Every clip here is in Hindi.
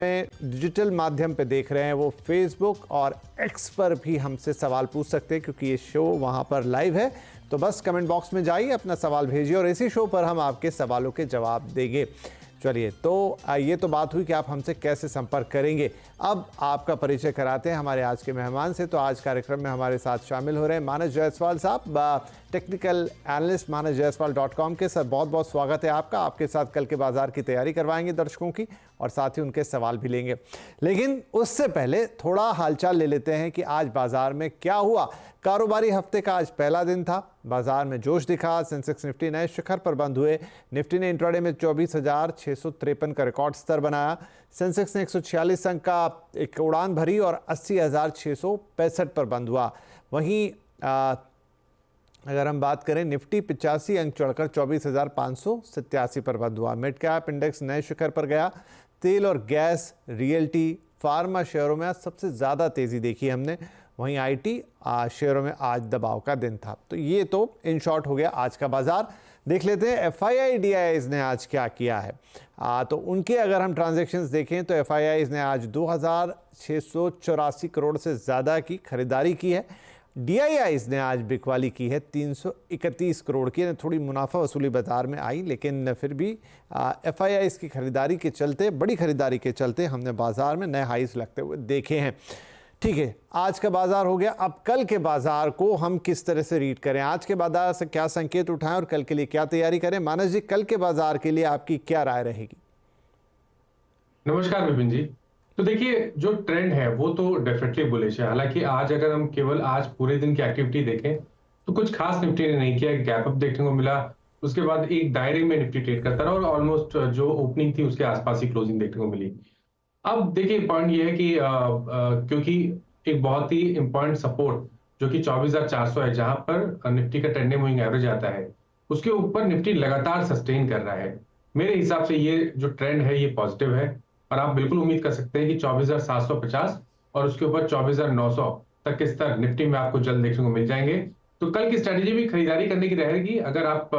डिजिटल माध्यम पे देख रहे हैं वो फेसबुक और एक्स पर भी हमसे सवाल पूछ सकते हैं, क्योंकि ये शो वहाँ पर लाइव है। तो बस कमेंट बॉक्स में जाइए, अपना सवाल भेजिए और इसी शो पर हम आपके सवालों के जवाब देंगे। चलिए, तो ये तो बात हुई कि आप हमसे कैसे संपर्क करेंगे। अब आपका परिचय कराते हैं हमारे आज के मेहमान से। तो आज कार्यक्रम में हमारे साथ शामिल हो रहे हैं मानस जायसवाल साहब, टेक्निकल एनालिस्ट manasjaiswal.com के। सर, बहुत बहुत स्वागत है आपका। आपके साथ कल के बाजार की तैयारी करवाएंगे दर्शकों की और साथ ही उनके सवाल भी लेंगे। लेकिन उससे पहले थोड़ा हालचाल ले लेते हैं कि आज बाजार में क्या हुआ। कारोबारी हफ्ते का आज पहला दिन था। बाजार में जोश दिखा। सेंसेक्स निफ्टी नए शिखर पर बंद हुए। निफ्टी ने इंट्राडे में 24,653 का रिकॉर्ड स्तर बनाया। सेंसेक्स ने 146 अंक का एक उड़ान भरी और 80,665 पर बंद हुआ। वहीं अगर हम बात करें, निफ्टी 85 अंक चढ़कर 24,587 पर बंद हुआ। मिड कैप इंडेक्स नए शिखर पर गया। तेल और गैस, रियल्टी, फार्मा शेयरों में आज सबसे ज़्यादा तेज़ी देखी हमने। वहीं आईटी शेयरों में आज दबाव का दिन था। तो ये तो इन शॉर्ट हो गया आज का बाजार। देख लेते हैं एफआईआई डीआईआईज ने आज क्या किया है। तो उनके अगर हम ट्रांजैक्शंस देखें तो एफआईआईज ने आज 2,684 करोड़ से ज़्यादा की खरीदारी की है। डीआईआईज ने आज बिकवाली की है 331 करोड़ की। थोड़ी मुनाफा वसूली बाजार में आई, लेकिन फिर भी एफआईआईज की खरीदारी के चलते, बड़ी खरीदारी के चलते हमने बाजार में नए हाईज लगते हुए देखे हैं। ठीक है, आज का बाजार हो गया। अब कल के बाजार को हम किस तरह से रीड करें, आज के बाजार से क्या संकेत उठाएं और कल के लिए क्या तैयारी करें। मानस जी, कल के बाजार के लिए आपकी क्या राय रहेगी? नमस्कार विपिन जी। तो देखिए, जो ट्रेंड है वो तो डेफिनेटली बुलिश है। हालांकि आज अगर हम केवल आज पूरे दिन की एक्टिविटी देखें तो कुछ खास निफ्टी ने नहीं किया। गैप अप देखने को मिला, उसके बाद एक दायरे में निफ्टी ट्रेड करता रहा और ऑलमोस्ट जो ओपनिंग थी उसके आसपास ही क्लोजिंग देखने को मिली। अब देखिए, पॉइंट ये है कि क्योंकि एक बहुत ही इंपॉर्टेंट सपोर्ट जो कि 24,400 है, जहां पर निफ्टी का ट्रेंडिंग मूविंग एवरेज आता है, उसके ऊपर निफ्टी लगातार सस्टेन कर रहा है। मेरे हिसाब से ये जो ट्रेंड है ये पॉजिटिव है और आप बिल्कुल उम्मीद कर सकते हैं कि 24,750 और उसके ऊपर 24,900 तक के स्तर निफ्टी में आपको जल्द देखने को मिल जाएंगे। तो कल की स्ट्रेटेजी भी खरीदारी करने की रहेगी। अगर आप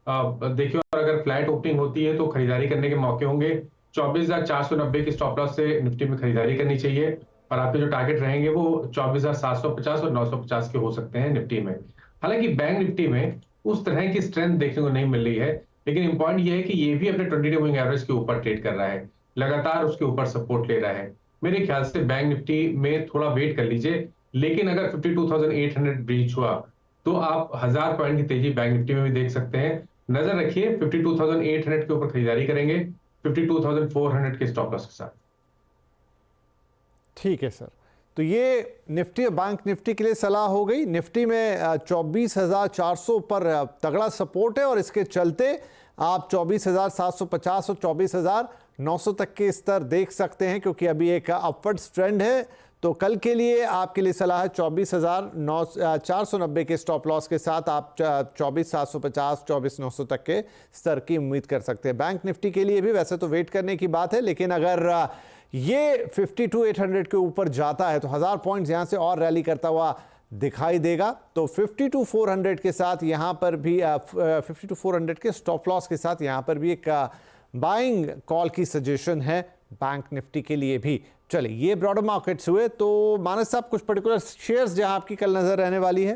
देखिए, और अगर फ्लैट ओपनिंग होती है तो खरीदारी करने के मौके होंगे। 24,490 की स्टॉप लॉस से निफ्टी में खरीदारी करनी चाहिए और आपके जो टारगेट रहेंगे वो 24,750 और 950 के हो सकते हैं निफ्टी में। हालांकि बैंक निफ्टी में उस तरह की स्ट्रेंथ देखने को नहीं मिल रही है, लेकिन इंपॉर्टेंट ये है कि ये भी अपने 20 डे मूविंग एवरेज के ऊपर ट्रेड कर रहा है, लगातार उसके ऊपर सपोर्ट ले रहा है। मेरे ख्याल से बैंक निफ्टी में थोड़ा वेट कर लीजिए, लेकिन अगर 52,800 ब्रीच हुआ तो आप 1000 पॉइंट की तेजी बैंक निफ्टी में भी देख सकते हैं। नजर रखिए, 52,800 के ऊपर खरीदारी करेंगे 52,400 के स्टॉप लॉस के साथ। ठीक है सर, तो ये निफ्टी और बैंक निफ्टी के लिए सलाह हो गई। निफ्टी में 24,400 पर तगड़ा सपोर्ट है और इसके चलते आप 24,750 और 24,900 तक के स्तर देख सकते हैं, क्योंकि अभी एक अपवर्ड ट्रेंड है। तो कल के लिए आपके लिए सलाह है 24,490 के स्टॉप लॉस के साथ आप 24,750 24,900 तक के स्तर की उम्मीद कर सकते हैं। बैंक निफ्टी के लिए भी वैसे तो वेट करने की बात है, लेकिन अगर ये 52,800 के ऊपर जाता है तो 1000 पॉइंट्स यहाँ से और रैली करता हुआ दिखाई देगा। तो 52,400 के साथ यहाँ पर भी 52,400 के स्टॉप लॉस के साथ यहाँ पर भी एक बाइंग कॉल की सजेशन है बैंक निफ्टी के लिए भी। चलिए, ये ब्रॉडर मार्केट्स हुए। तो मानस साहब, कुछ पर्टिकुलर शेयर्स जहां आपकी कल नजर रहने वाली है?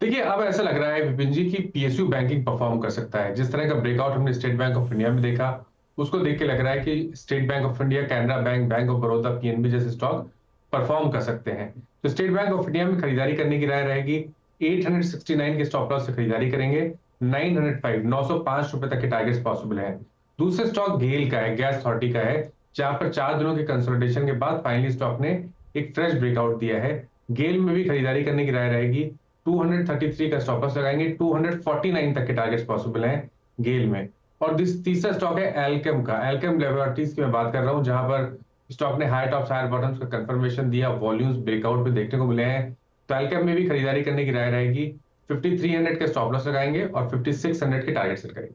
देखिए, अब ऐसा लग रहा है विपिन जी की पीएसयू बैंकिंग परफॉर्म कर सकता है। जिस तरह का ब्रेकआउट हमने स्टेट बैंक ऑफ इंडिया में देखा, उसको देख के लग रहा है कि state bank of India, Canara bank, bank of Baroda, PNB जैसे स्टॉक परफॉर्म कर सकते हैं। तो स्टेट बैंक ऑफ इंडिया में खरीदारी करने की राय रहेगी। 869 के स्टॉप लॉस से खरीदारी करेंगे। 905 रुपए तक के टारगेट्स पॉसिबल है। दूसरे स्टॉक गेल का है, गैस अथॉरिटी का है, जहां पर 4 दिनों के कंसोलिडेशन के बाद फाइनली स्टॉक ने एक फ्रेश ब्रेकआउट दिया है। गेल में भी खरीदारी करने की राय रहेगी। 233 का स्टॉप लॉस लगाएंगे। 249 तक के टारगेट्स पॉसिबल हैं गेल में। और तीसरा स्टॉक है एल्केम का। एल्केम लेबोरेटरीज की मैं बात कर रहा हूं, जहां पर स्टॉक ने हायर टॉप्स हायर बॉटम्स का कंफर्मेशन दिया, वॉल्यूम्स ब्रेकआउट पे देखने को मिले हैं। तो एल्केम में भी खरीदारी करने की राय रहेगी। 5300 के स्टॉप लॉस लगाएंगे और 5600 के टारगेट सेट करेंगे।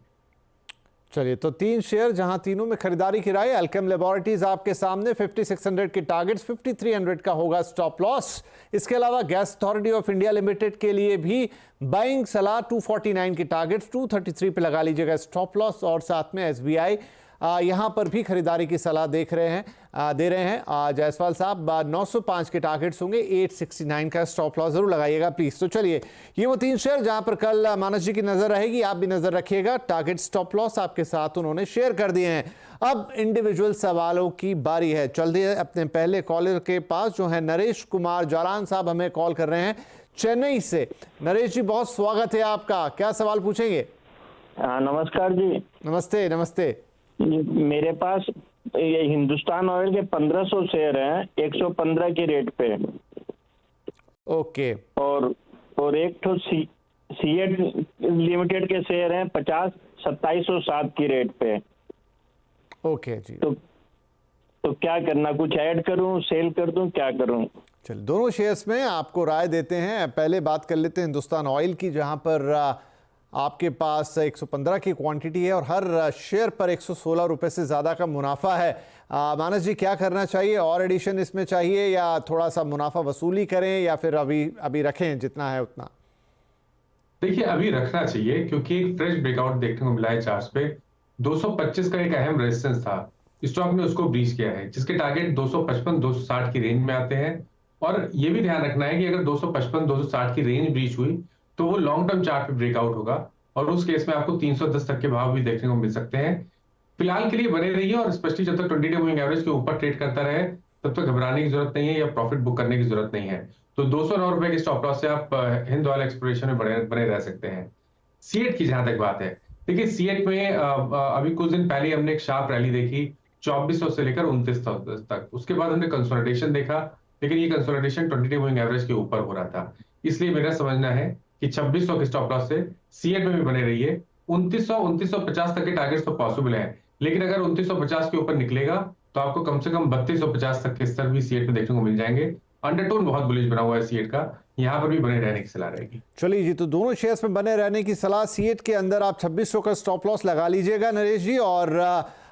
चलिए, तो 3 शेयर जहां तीनों में खरीदारी की राय। एल्केम लेबोरेटरीज आपके सामने 5600 के टारगेट्स, 5300 का होगा स्टॉप लॉस। इसके अलावा gas authority of India limited के लिए भी बाइंग सलाह, 249 के टारगेट्स, 233 पे लगा लीजिएगा स्टॉप लॉस। और साथ में एसबीआई यहाँ पर भी खरीदारी की सलाह दे रहे हैं जायसवाल साहब। 905 के टारगेट्स होंगे, 869 का स्टॉप लॉस जरूर लगाइएगा प्लीज। तो चलिए, ये वो 3 शेयर जहां पर कल मानस जी की नजर रहेगी, आप भी नजर रखिएगा। टारगेट स्टॉप लॉस आपके साथ उन्होंने शेयर कर दिए हैं। अब इंडिविजुअल सवालों की बारी है। चलते हैं अपने पहले कॉलर के पास, जो है नरेश कुमार जालान साहब, हमें कॉल कर रहे हैं चेन्नई से। नरेश जी, बहुत स्वागत है आपका। क्या सवाल पूछेंगे? नमस्कार जी। नमस्ते नमस्ते। मेरे पास ये हिंदुस्तान ऑयल के 1500 शेयर हैं 115 की रेट पे। ओके। और एक तो सीएट लिमिटेड के शेयर हैं 50 2707 की रेट पे। ओके जी। तो क्या करना, कुछ ऐड करूं, सेल कर दूं, क्या करूं? चलिए, दोनों शेयर्स में आपको राय देते हैं। पहले बात कर लेते हैं हिंदुस्तान ऑयल की, जहां पर आपके पास 115 की क्वांटिटी है और हर शेयर पर 116 रुपए से ज़्यादा का मुनाफा है। मानस जी, क्या करना चाहिए? और एडिशन इसमें चाहिए या थोड़ा सा मुनाफा वसूली करें, या फिर अभी रखें जितना है उतना? देखिए, अभी रखना चाहिए क्योंकि एक फ्रेश ब्रेकआउट देखने को मिला है चार्ट्स पे। 225 का एक अहम रेजिस्टेंस था, स्टॉक ने उसको ब्रीच किया है, जिसके टारगेट 255 260 की रेंज में आते हैं। और ये भी ध्यान रखना है कि अगर 255 260 की रेंज ब्रीच हुई तो वो लॉन्ग टर्म चार्ट पे ब्रेकआउट होगा, और उस केस में आपको 310 तक के भाव भी देखने को मिल सकते हैं। फिलहाल के लिए बने रहिए, और स्पेशली जब तक 20 डे मूविंग एवरेज के ऊपर ट्रेड करता रहे तब तक घबराने की जरूरत नहीं है या प्रॉफिट बुक करने की जरूरत नहीं है। तो 209 रुपए के स्टॉप लॉस से आप हिंद ऑयल एक्सप्लोरेशन में बने रह सकते हैं। सीएट की जहां तक बात है, देखिए सीएट में अभी कुछ दिन पहले हमने एक शार्प रैली देखी 2400 से लेकर 2900 तक। उसके बाद हमने कंसोलिडेशन देखा, लेकिन ये कंसोलिडेशन 20 डे मूविंग एवरेज के ऊपर हो रहा था। इसलिए मेरा समझना है कि 2600 के स्टॉप लॉस से सीएट में भी बने रहिए। 2900 2950 तक के टारगेट्स तो पॉसिबल है, लेकिन अगर 2950 के ऊपर निकलेगा तो आपको कम से कम 3250 तक के स्तर भी सीएट में देखने को मिल जाएंगे। अंडरटोन बहुत बुलिश बना हुआ है सीएट का, यहां पर भी बने रहने की सलाह रहेगी। चलिए जी, तो दोनों शेयर्स में बने रहने की सलाह। सीएट के अंदर आप 2600 का स्टॉप लॉस लगा लीजिएगा नरेश जी, और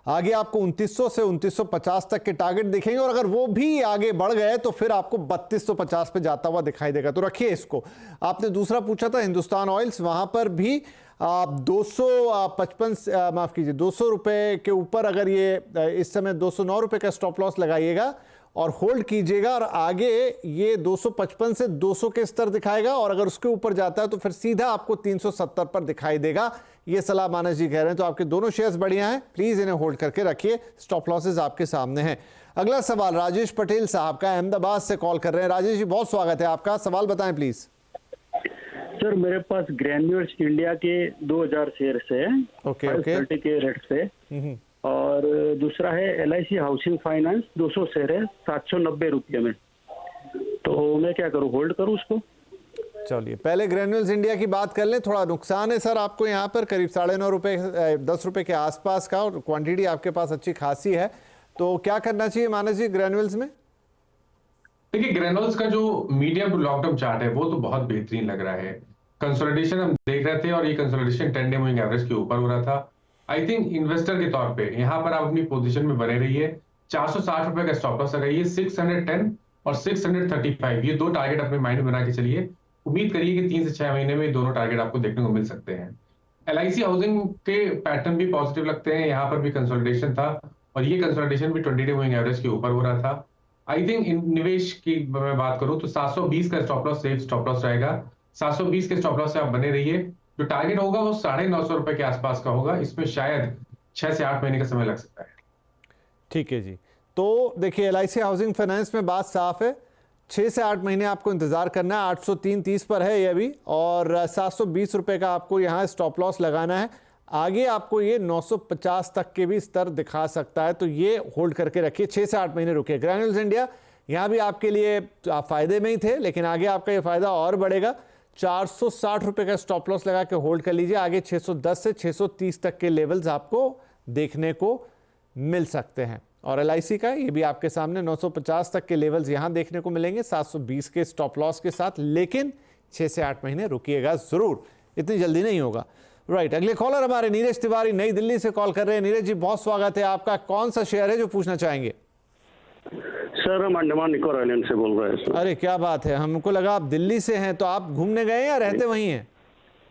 आगे आपको 2900 से 2950 तक के टारगेट दिखेंगे, और अगर वो भी आगे बढ़ गए तो फिर आपको 3250 पे जाता हुआ दिखाई देगा। तो रखिए इसको। आपने दूसरा पूछा था हिंदुस्तान ऑयल्स, वहां पर भी 255 माफ कीजिए 200 रुपए के ऊपर अगर ये इस समय 209 रुपए का स्टॉप लॉस लगाइएगा और होल्ड कीजिएगा, और आगे ये 255 से 200 के स्तर दिखाएगा, और अगर उसके ऊपर जाता है तो फिर सीधा आपको 370 पर दिखाई देगा। ये सलाह मानस जी कह रहे हैं। तो आपके दोनों शेयर्स बढ़िया हैं, प्लीज इन्हें होल्ड करके रखिए। स्टॉप लॉसेस आपके सामने हैं। अगला सवाल राजेश पटेल साहब का, अहमदाबाद से कॉल कर रहे हैं। राजेश जी, बहुत स्वागत है आपका। सवाल बताएं प्लीज। सर, मेरे पास ग्रैन्यूल्स इंडिया के 2000 शेयर है, ओके 530 के रेट से, और दूसरा है LIC हाउसिंग फाइनेंस 200 शेयर है 790 रुपये में। तो मैं क्या करूं, होल्ड करूं उसको? चलिए, पहले ग्रैन्यूल्स इंडिया की बात कर लें। थोड़ा नुकसान है सर आपको यहाँ पर, करीब 9.5 रुपए 10 रुपए के आसपास का, और क्वांटिटी आपके पास अच्छी खासी है। तो क्या करना चाहिए मानस जी ग्रैन्यूल्स में? देखिए, ग्रैन्यूल्स का जो medium to long term chart है वो तो बहुत बेहतरीन लग रहा है। कंसोलिडेशन हम देख रहे थे, और ये कंसोलिडेशन 10 डे मूविंग एवरेज के ऊपर हो रहा था। आई थिंक इन्वेस्टर के तौर पे यहाँ पर आप अपनी पोजीशन में बने रहिए। 460 रुपए का स्टॉप लॉस लगाइए। 610 और 635, ये 2 टारगेट अपने माइंड में बना के चलिए। उम्मीद करिए कि 3 से 6 महीने में दोनों टारगेट आपको देखने को मिल सकते हैं। LIC हाउसिंग के पैटर्न भी पॉजिटिव लगते हैं, यहाँ पर भी कंसोलिडेशन था, और ये कंसोलिडेशन भी 20 डे मूविंग एवरेज के ऊपर हो रहा था। आई थिंक निवेश की मैं बात करूं तो 720 का stop loss safe stop loss रहेगा। 720 के स्टॉप लॉस से आप बने रहिए। जो टारगेट होगा वो 950 रुपए के आसपास का होगा। इसमें शायद 6 से 8 महीने का समय लग सकता है। ठीक है जी। तो देखिए, LIC हाउसिंग फाइनेंस में बात साफ है, 6 से 8 महीने आपको इंतजार करना है। 803.30 पर है ये भी, और 720 रुपए का आपको यहाँ स्टॉप लॉस लगाना है। आगे आपको ये 950 तक के भी स्तर दिखा सकता है, तो ये होल्ड करके रखिए। 6 से 8 महीने रुकिए। ग्रैन्यूल्स इंडिया यहाँ भी आपके लिए आप फायदे में ही थे, लेकिन आगे आपका ये फायदा और बढ़ेगा। 460 रुपए का स्टॉप लॉस लगा के होल्ड कर लीजिए। आगे 610 से 630 तक के लेवल्स आपको देखने को मिल सकते हैं। और LIC का ये भी आपके सामने 950 तक के लेवल्स यहाँ देखने को मिलेंगे 720 के स्टॉप लॉस के साथ, लेकिन 6 से 8 महीने रुकिएगा जरूर, इतनी जल्दी नहीं होगा। राइट, अगले कॉलर हमारे नीरज तिवारी नई दिल्ली से कॉल कर रहे हैं। नीरज जी, बहुत स्वागत है आपका। कौन सा शेयर है जो पूछना चाहेंगे? सर, हम अंडमान निकोबार आइलैंड से बोल रहे हैं सर। अरे क्या बात है, हमको लगा आप दिल्ली से हैं। तो आप घूमने गए या रहते वहीं हैं?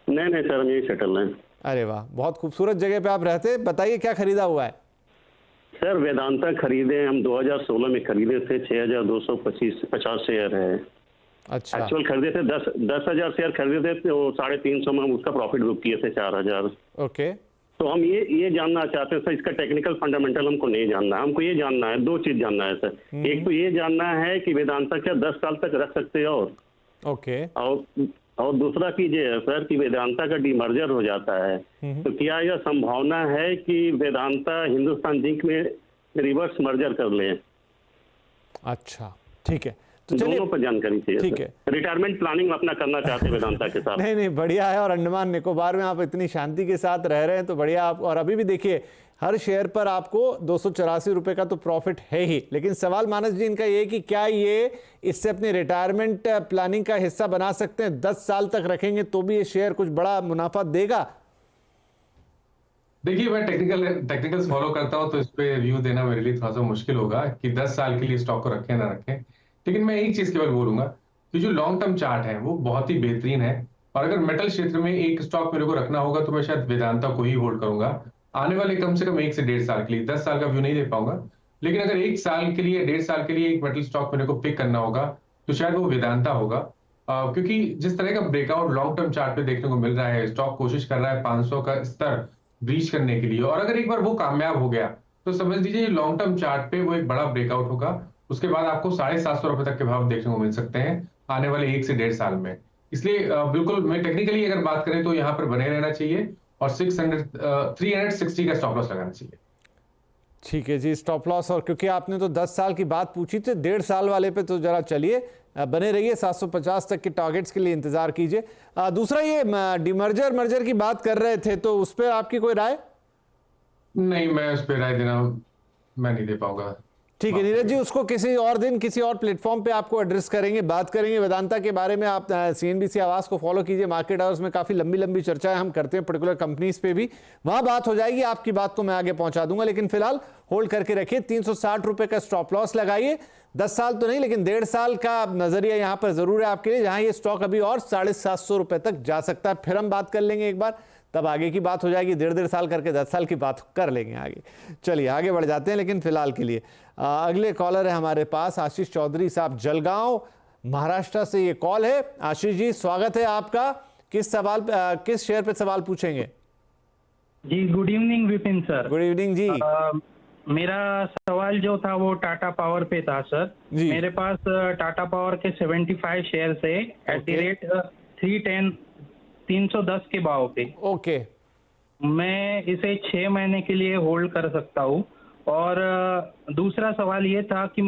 नहीं सर, हम यही सेटल हैं। अरे वाह, बहुत खूबसूरत जगह पे आप रहते। बताइए क्या खरीदा हुआ है? सर वेदांता खरीदे हम 2016 में खरीदे थे, 6,250 शेयर है। अच्छा, एक्चुअल खरीदे थे 10,000 शेयर खरीदे थे, तो 350 में हम उसका प्रॉफिट बुक किए थे 4,000। ओके। तो हम ये जानना चाहते हैं सर, इसका टेक्निकल फंडामेंटल हमको नहीं जानना, हमको ये जानना है, 2 चीज जानना है सर। एक तो ये जानना है कि वेदांता क्या 10 साल तक रख सकते हैं, ओके, और दूसरा चीज ये है सर कि वेदांता का डीमर्जर हो जाता है, तो क्या यह संभावना है कि वेदांता हिंदुस्तान जिंक में रिवर्स मर्जर कर ले? अच्छा, ठीक है, तो चलिए दोनों पर जानकारी चाहिए। ठीक है। रिटायरमेंट प्लानिंग अपना करना चाहते हैं वेदांता के साथ। नहीं, बढ़िया है। और अंडमान निकोबार में आप इतनी शांति के साथ रह रहे हैं तो बढ़िया। आप और अभी भी देखिए हर शेयर पर आपको 284 रुपए का तो प्रॉफिट है ही। लेकिन सवाल मानस जी इनका ये कि क्या ये इससे अपनी रिटायरमेंट प्लानिंग का हिस्सा बना सकते हैं? 10 साल तक रखेंगे तो भी ये शेयर कुछ बड़ा मुनाफा देगा? देखिए, मैं टेक्निकल्स फॉलो करता हूं, तो इस पे रिव्यू देना मेरे लिए थोड़ा सा मुश्किल होगा कि 10 साल के लिए स्टॉक को रखें ना रखें। लेकिन मैं एक चीज केवल बोलूंगा कि जो लॉन्ग टर्म चार्ट है वो बहुत ही बेहतरीन है। और अगर मेटल क्षेत्र में एक स्टॉक मेरे को रखना होगा तो मैं शायद वेदांता को ही होल्ड करूंगा आने वाले कम से कम 1 से 1.5 साल के लिए। 10 साल का व्यू नहीं दे पाऊंगा, लेकिन अगर 1 साल के लिए 1.5 साल के लिए एक मेटल स्टॉक मेरे को पिक करना होगा तो शायद वो वेदांता होगा। क्योंकि जिस तरह का ब्रेकआउट लॉन्ग टर्म चार्ट पे देखने को मिल रहा है, स्टॉक कोशिश कर रहा है 500 का स्तर ब्रीच करने के लिए, और अगर एक बार वो कामयाब हो गया तो समझ लीजिए लॉन्ग टर्म चार्ट पे वो एक बड़ा ब्रेकआउट होगा। उसके बाद आपको 750 रुपए तक के भाव देखने को मिल सकते हैं आने वाले 1 से 1.5 साल में। इसलिए बिल्कुल मैं टेक्निकली अगर बात करें तो यहाँ पर बने रहना चाहिए और 360 का स्टॉप लॉस लगाना चाहिए। ठीक है जी, स्टॉप लॉस। और क्योंकि आपने तो 10 साल की बात पूछी थी, 1.5 साल वाले पे तो जरा चलिए बने रहिए, 750 तक के टारगेट्स के लिए इंतजार कीजिए। दूसरा ये मर्जर की बात कर रहे थे, तो उस पर आपकी कोई राय? नहीं, मैं उस पर राय देना मैं नहीं दे पाऊंगा। ठीक है नीरज जी, उसको किसी और दिन किसी और प्लेटफॉर्म पे आपको एड्रेस करेंगे, बात करेंगे वेदांता के बारे में। आप CNBC आवाज को फॉलो कीजिए, मार्केट आवर्स में काफी लंबी लंबी चर्चाएं हम करते हैं पर्टिकुलर कंपनीज पे भी, वहां बात हो जाएगी। आपकी बात को मैं आगे पहुंचा दूंगा, लेकिन फिलहाल होल्ड करके रखिए। 360 रुपए का स्टॉप लॉस लगाइए। 10 साल तो नहीं, लेकिन 1.5 साल का नजरिया यहां पर जरूर है आपके लिए, जहां ये स्टॉक अभी और 750 रुपए तक जा सकता है। फिर हम बात कर लेंगे एक बार, तब आगे की बात हो जाएगी। 1.5 साल करके 10 साल की बात कर लेंगे आगे। चलिए आगे बढ़ जाते हैं, लेकिन फिलहाल के लिए अगले कॉलर है हमारे पास आशीष चौधरी साहब, जलगांव महाराष्ट्र से ये कॉल है। आशीष जी स्वागत है आपका। किस शेयर पे सवाल पूछेंगे? जी good evening Vipin sir. Good evening जी। मेरा सवाल जो था वो टाटा पावर पे था सर। मेरे पास टाटा पावर के 75 शेयर है एट द रेट 310 के भाव पे। ओके, मैं इसे 6 महीने के लिए होल्ड कर सकता हूँ। और दूसरा सवाल ये था कि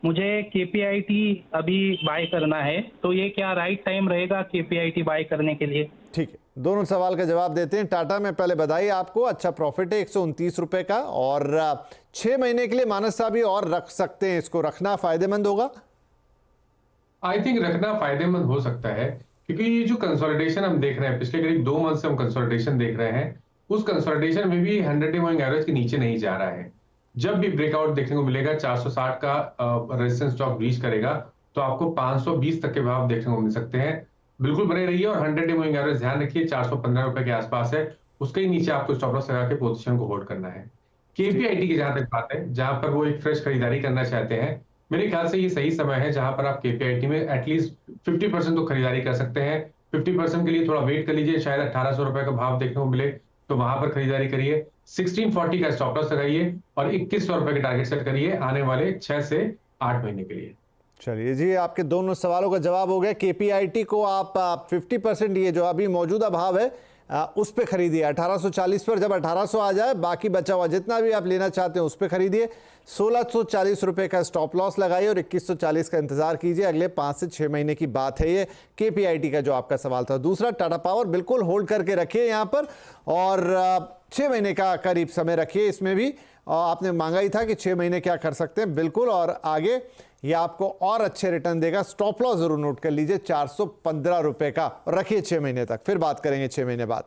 मुझे KPIT अभी बाय करना है, तो ये क्या राइट टाइम रहेगा KPIT बाय करने के लिए? ठीक है, दोनों सवाल का जवाब देते हैं। टाटा में पहले बधाई आपको, अच्छा प्रॉफिट है 129 रुपए का, और 6 महीने के लिए मानस साहब ये और रख सकते हैं, इसको रखना फायदेमंद होगा? आई थिंक रखना फायदेमंद हो सकता है, क्योंकि ये जो कंसोलिडेशन हम देख रहे हैं पिछले करीब 2 मंथ से हम कंसोलिडेशन देख रहे हैं, उस कंसोलिडेशन में भी 100 डे मूविंग एवरेज के नीचे नहीं जा रहा है। जब भी ब्रेकआउट देखने को मिलेगा 460 का रेजिस्टेंस स्टॉक ब्रीच करेगा तो आपको 520 तक के भाव देखने को मिल सकते हैं। बिल्कुल बने रहिए और 100 डे मूविंग एवरेज ध्यान रखिए 415 रुपए के आसपास है, उसके ही नीचे आपको स्टॉप लॉस लगा के पोजीशन को होल्ड करना है। KPIT की जहां तक बात है, जहां पर वो एक फ्रेश खरीदारी करना चाहते हैं, मेरे ख्याल से ये सही समय है जहां पर आप KPIT में एटलीस्ट 50% तो खरीदारी कर सकते हैं। 50% के लिए थोड़ा वेट कर लीजिए, शायद 1800 रुपए का भाव देखने को मिले तो वहां पर खरीदारी करिए। 1640 का स्टॉप लॉस लगाइए और 2100 रुपए के टारगेट सेट करिए आने वाले 6 से 8 महीने के लिए। चलिए जी, आपके दोनों सवालों का जवाब हो गया। KPIT को आप 50% ये जो अभी मौजूदा भाव है उस पे खरीदिए 1840 पर। जब 1800 आ जाए बाकी बचा हुआ जितना भी आप लेना चाहते हैं उस पे खरीदिए। 1640 रुपए का स्टॉप लॉस लगाइए और 2140 का इंतजार कीजिए। अगले 5 से 6 महीने की बात है ये KPIT का जो आपका सवाल था। दूसरा टाटा पावर बिल्कुल होल्ड करके रखिए यहाँ पर, और 6 महीने का करीब समय रखिए इसमें भी। और आपने मांगा ही था कि 6 महीने क्या कर सकते हैं, बिल्कुल, और आगे ये आपको और अच्छे रिटर्न देगा। स्टॉप लॉस जरूर नोट कर लीजिए 415 रुपए का, और रखिए 6 महीने तक, फिर बात करेंगे 6 महीने बाद।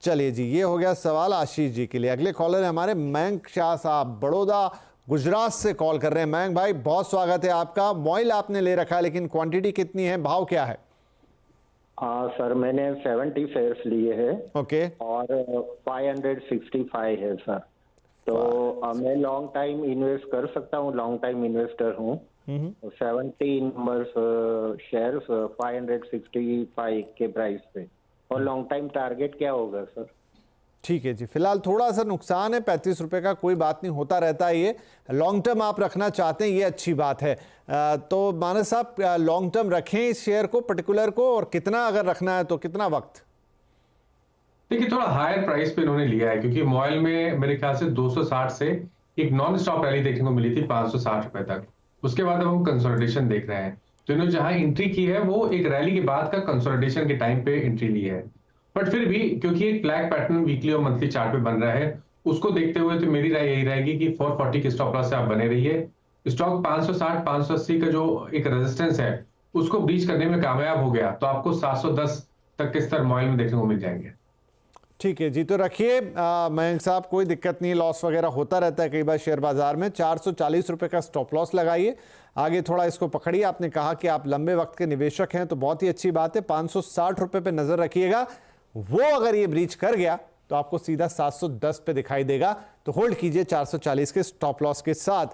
चलिए जी, ये हो गया सवाल आशीष जी के लिए। अगले कॉलर है हमारे मयंक शाह साहब, बड़ौदा गुजरात से कॉल कर रहे हैं। मयंक भाई बहुत स्वागत है आपका। मॉइल आपने ले रखा है, लेकिन क्वांटिटी कितनी है, भाव क्या है? सर मैंने 70 शेयर्स लिए हैं। ओके, और 565 है सर। तो मैं लॉन्ग टाइम इन्वेस्ट कर सकता हूँ, लॉन्ग टाइम इन्वेस्टर हूँ। 70 नंबर्स शेयर्स 565 के प्राइस पे, और लॉन्ग टाइम टारगेट क्या होगा सर? ठीक है जी, फिलहाल थोड़ा सा नुकसान है 35 रुपए का, कोई बात नहीं, होता रहता है ये। लॉन्ग टर्म आप रखना चाहते हैं, ये अच्छी बात है। तो मानस साहब लॉन्ग टर्म रखें इस शेयर को पर्टिकुलर को, और कितना अगर रखना है तो कितना वक्त? देखिए थोड़ा हायर प्राइस पे इन्होंने लिया है, क्योंकि मॉइल में मेरे ख्याल से 260 से एक नॉन स्टॉप रैली देखने को मिली थी 560 रुपए तक। उसके बाद अब हम कंसोलिडेशन देख रहे हैं। तो इन्होंने जहां एंट्री की है वो एक रैली के बाद का कंसोलिडेशन के टाइम पे एंट्री ली है। बट फिर भी क्योंकि एक फ्लैग पैटर्न वीकली और मंथली चार्ट पे बन रहा है, उसको देखते हुए तो मेरी राय यही रहेगी कि 440 के स्टॉप लॉस से आप बने रहिए। स्टॉक 560 580 का जो एक रेजिस्टेंस है उसको ब्रीच करने में कामयाब हो गया तो आपको 710 तक के स्तर मॉइल में देखने को मिल जाएंगे। ठीक है जी, तो रखिए मयंक साहब, कोई दिक्कत नहीं, लॉस वगैरह होता रहता है कई बार शेयर बाजार में। 440 रुपए का स्टॉप लॉस लगाइए, आगे थोड़ा इसको पकड़िए। आपने कहा कि आप लंबे वक्त के निवेशक हैं तो बहुत ही अच्छी बात है। 560 रुपए पे नजर रखिएगा, वो अगर ये ब्रीच कर गया तो आपको सीधा 710 पे दिखाई देगा, तो होल्ड कीजिए 440 के स्टॉप लॉस के साथ।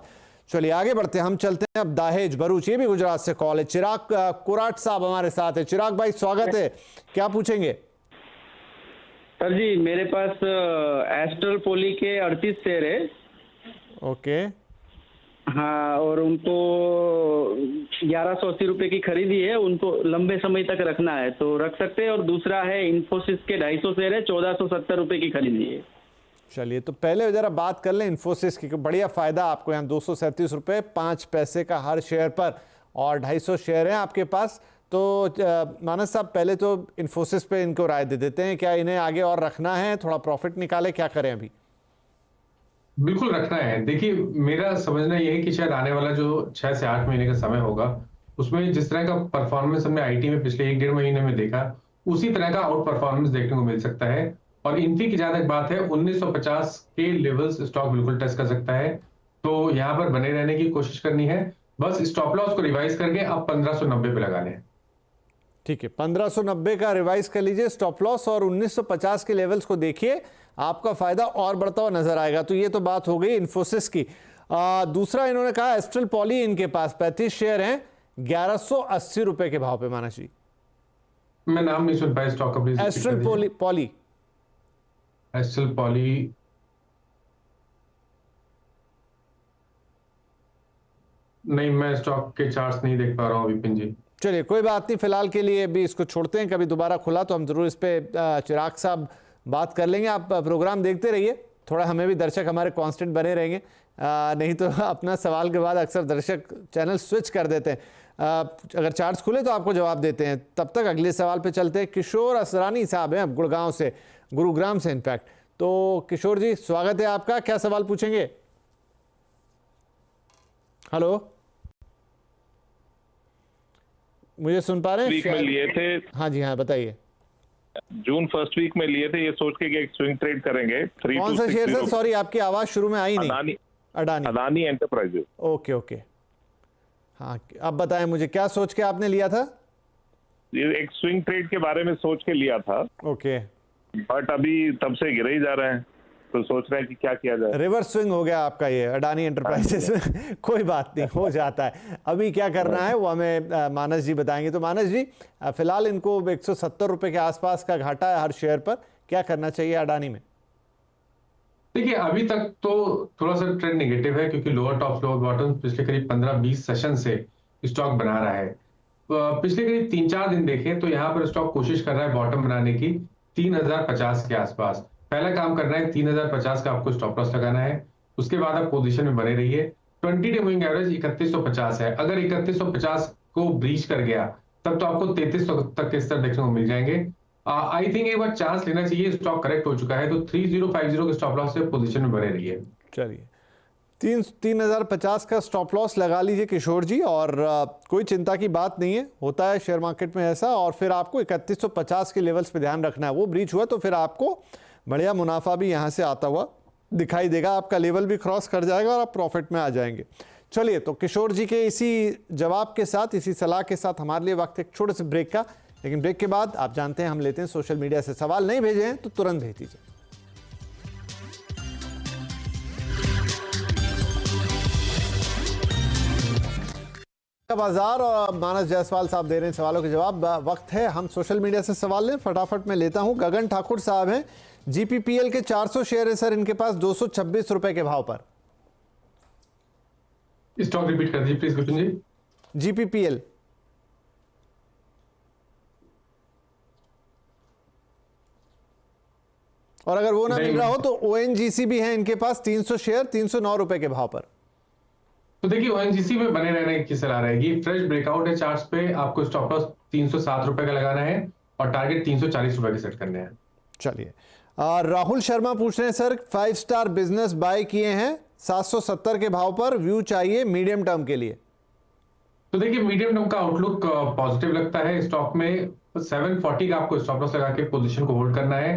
चलिए आगे बढ़ते हैं, हम चलते हैं अब दाहेज भरूच, ये भी गुजरात से कॉल है। चिराग कुराट साहब हमारे साथ है। चिराग भाई स्वागत है, क्या पूछेंगे? सर जी मेरे पास एस्ट्रल पॉली के 38 शेयर है। ओके। हाँ, और उनको 1180 रुपए की खरीदी है, उनको लंबे समय तक रखना है तो रख सकते हैं। और दूसरा है इन्फोसिस के 250 शेयर है, 1470 रुपए की खरीदी है। चलिए तो पहले जरा बात कर लें इन्फोसिस की, बढ़िया फायदा आपको यहाँ 237 रुपए 5 पैसे का हर शेयर पर, और 250 शेयर हैं आपके पास। तो मानस साहब पहले तो इन्फोसिस पे इनको राय दे देते हैं, क्या इन्हें आगे और रखना है, थोड़ा प्रॉफिट निकाले, क्या करें अभी? बिल्कुल रखना है। देखिए मेरा समझना यह है कि शायद आने वाला जो 6 से 8 महीने का समय होगा उसमें जिस तरह का परफॉर्मेंस हमने आईटी में पिछले 1-1.5 महीने में देखा, उसी तरह का आउट परफॉर्मेंस देखने को मिल सकता है। और इन्फी की जहां तक बात है 1950 के लेवल्स स्टॉक बिल्कुल टच कर सकता है, तो यहाँ पर बने रहने की कोशिश करनी है। बस स्टॉप लॉस को रिवाइज करके आप 1590 पे लगा लें। ठीक है, 1590 का रिवाइज कर लीजिए स्टॉप लॉस, और 1950 के लेवल्स को देखिए, आपका फायदा और बढ़ता हुआ नजर आएगा। तो ये तो बात हो गई इन्फोसिस की। दूसरा इन्होंने कहा एस्ट्रल पॉली, इनके पास 35 शेयर हैं 1180 रुपए के भाव पे। मानस जी मैं नाम नहीं सुन पाया स्टॉक का, please. Astral poly astral poly नहीं, मैं स्टॉक के चार्ट्स नहीं देख पा रहा हूँ विपिन जी। चलिए कोई बात नहीं, फिलहाल के लिए भी इसको छोड़ते हैं, कभी दोबारा खुला तो हम जरूर इस पे चिराग साहब बात कर लेंगे। आप प्रोग्राम देखते रहिए, थोड़ा हमें भी दर्शक हमारे कांस्टेंट बने रहेंगे, नहीं तो अपना सवाल के बाद अक्सर दर्शक चैनल स्विच कर देते हैं। अगर चार्ट्स खुले तो आपको जवाब देते हैं। तब तक अगले सवाल पे चलते हैं। किशोर असरानी साहब हैं गुड़गांव से, गुरुग्राम से इनफैक्ट। तो किशोर जी स्वागत है आपका, क्या सवाल पूछेंगे? हेलो, मुझे सुन पा रहे हैं? वीक में लिए थे। हाँ जी हाँ, बताइए। जून फर्स्ट वीक में लिए थे, ये सोच के कि एक स्विंग ट्रेड करेंगे। कौन सा शेयर सर? सॉरी आपकी आवाज शुरू में आई नहीं। अडानी एंटरप्राइजेज। ओके ओके, हाँ अब बताएं मुझे, क्या सोच के आपने लिया था? ये एक स्विंग ट्रेड के बारे में सोच के लिया था। ओके, बट अभी तब से गिरे ही जा रहे हैं, तो सोच रहे हैं कि क्या किया जाए। रिवर्स स्विंग हो गया आपका ये अडानी एंटरप्राइजेस में। कोई बात नहीं, हो जाता है। अभी क्या करना है वो हमें मानस जी बताएंगे। तो मानस जी फिलहाल इनको 170 रुपए के आसपास का घाटा है हर शेयर पर, क्या करना चाहिए अडानी में? देखिए अभी तक तो थोड़ा सा ट्रेंड नेगेटिव है, क्योंकि लोअर टॉप लोअर बॉटम पिछले करीब 15-20 सेशन से स्टॉक बना रहा है। पिछले करीब 3-4 दिन देखें तो यहाँ पर स्टॉक कोशिश कर रहा है बॉटम बनाने की 3050 के आसपास। पहला काम करना है 3050 का आपको स्टॉप लॉस लगाना है, उसके बाद आप पोजीशन में बने रहिए। 20 डे मूविंग एवरेज 3150 है, अगर 3150 को ब्रीच कर गया तब तो आपको 3300 तक के स्तर देखने को मिल जाएंगे। आई थिंक एक बार चांस लेना चाहिए, स्टॉक करेक्ट हो चुका है तो 3050 के स्टॉप लॉस से पोजीशन में बने रहिए। चलिए 3050 का स्टॉप लॉस लगा लीजिए किशोर जी, और कोई चिंता की बात नहीं है, होता है शेयर मार्केट में ऐसा। और फिर आपको 3150 के लेवल्स पे ध्यान रखना है, वो ब्रीच हुआ तो फिर आपको बढ़िया मुनाफा भी यहाँ से आता हुआ दिखाई देगा, आपका लेवल भी क्रॉस कर जाएगा और आप प्रॉफिट में आ जाएंगे। चलिए तो किशोर जी के इसी जवाब के साथ, इसी सलाह के साथ हमारे लिए वक्त एक छोटे से ब्रेक का, लेकिन ब्रेक के बाद आप जानते हैं हम लेते हैं सोशल मीडिया से सवाल। नहीं भेजे हैं तो तुरंत भेज दीजिए। का बाजार और मानस जायसवाल साहब दे रहे हैं सवालों के जवाब। वक्त है हम सोशल मीडिया से सवाल लें, फटाफट मैं लेता हूं। गगन ठाकुर साहब हैं, जीपीपीएल के 400 शेयर है सर इनके पास 226 रुपए के भाव पर। स्टॉक रिपीट कर दीजिए प्लीज गुटन जी। जीपीपीएल और अगर वो ना मिल रहा हो तो ओएनजीसी भी है इनके पास 300 शेयर 309 रुपए के भाव पर। तो देखिए ओएनजीसी में बने रहने की सलाह रहेगी। फ्रेश ब्रेकआउट है चार्ट्स पे, आपको स्टॉप लॉस 307 रुपए का लगाना है और टारगेट 340 रुपए के सेट करने हैं। चलिए राहुल शर्मा पूछ रहे हैं सर 5 स्टार बिजनेस बाय किए हैं 770 के भाव पर, व्यू चाहिए मीडियम टर्म के लिए। तो देखिए मीडियम टर्म का आउटलुक पॉजिटिव लगता है स्टॉक में। 740 का आपको स्टॉप लॉस लगा के पोजीशन को होल्ड करना है।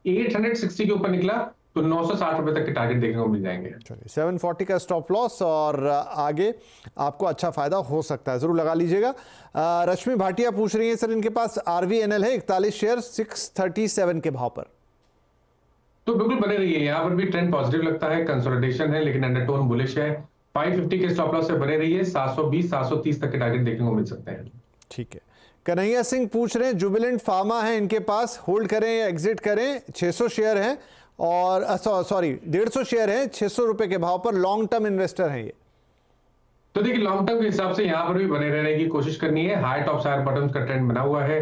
860 के ऊपर निकला तो 960 रुपए तक के टारगेट देखने को मिल जाएंगे। 740 का स्टॉप लॉस और आगे आपको अच्छा फायदा हो सकता है, जरूर लगा लीजिएगा। रश्मि भाटिया पूछ रही है सर इनके पास आरवीएनएल है 41 शेयर 637 के भाव पर। तो बिल्कुल बने रहिए, यहाँ पर भी ट्रेंड पॉजिटिव लगता है, कंसोलिडेशन है लेकिन अंडरटोन बुलिश है। 550 के स्टॉप लॉस से बने रहिए, 720 730 तक के टारगेट देखने को मिल सकते हैं। ठीक है। कन्हैया सिंह पूछ रहे हैं जुबिलेंट फार्मा है इनके पास, होल्ड करें या एग्जिट करें। 600 शेयर हैं और सॉरी 150 शेयर हैं 600 रुपए के भाव पर, लॉन्ग टर्म इन्वेस्टर हैं ये। तो देखिए लॉन्ग टर्म के हिसाब से यहाँ पर भी बने रहने की कोशिश करनी है। हाई टॉप हायर बॉटम्स का ट्रेंड बना हुआ है।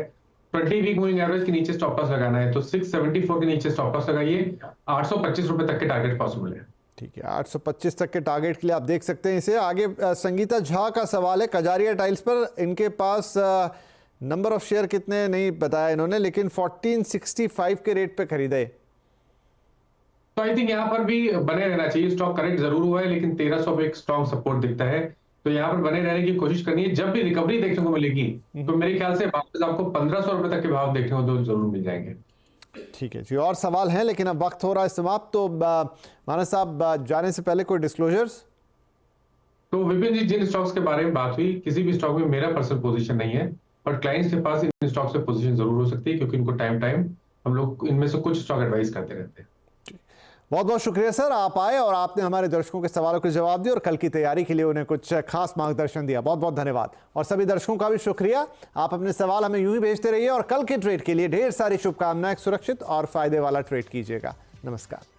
20 वीक मूविंग एवरेज के नीचे स्टॉप लॉस लगाना है तो 674 के नीचे स्टॉप लॉस लगाइए। 825 रुपए तक के टारगेट पॉसिबल है। ठीक है, 825 तक के टारगेट के लिए आप देख सकते हैं इसे। आगे संगीता झा का सवाल है कजारिया टाइल्स पर, इनके पास नंबर ऑफ शेयर कितने नहीं बताया इन्होंने, लेकिन 1465 के रेट पे खरीदे। तो आई थिंक यहाँ पर भी बने रहना चाहिए। स्टॉक करेक्ट जरूर हुआ है लेकिन 1300 पे एक स्ट्रॉन्ग सपोर्ट दिखता है, तो यहाँ पर बने रहने की कोशिश करनी है। जब भी रिकवरी देखने को मिलेगी तो मेरे ख्याल से वापस आपको 1500 रुपए तक के भाव देखने को तो जरूर मिल जाएंगे। ठीक है जी, और सवाल हैं लेकिन अब वक्त हो रहा है समाप्त। तो मानस साहब जाने से पहले कोई डिस्क्लोजर्स? तो विपिन जी, जिन स्टॉक्स के बारे में बात हुई, किसी भी स्टॉक में मेरा पर्सनल पोजीशन नहीं है, पर क्लाइंट्स के पास इन स्टॉक्स पे पोजीशन जरूर हो सकती है क्योंकि इनको टाइम टाइम हम लोग इनमें से कुछ स्टॉक एडवाइस करते रहते हैं। बहुत बहुत शुक्रिया सर, आप आए और आपने हमारे दर्शकों के सवालों के जवाब दिए और कल की तैयारी के लिए उन्हें कुछ खास मार्गदर्शन दिया। बहुत बहुत धन्यवाद। और सभी दर्शकों का भी शुक्रिया, आप अपने सवाल हमें यूं ही भेजते रहिए और कल के ट्रेड के लिए ढेर सारी शुभकामनाएं। सुरक्षित और फायदे वाला ट्रेड कीजिएगा। नमस्कार।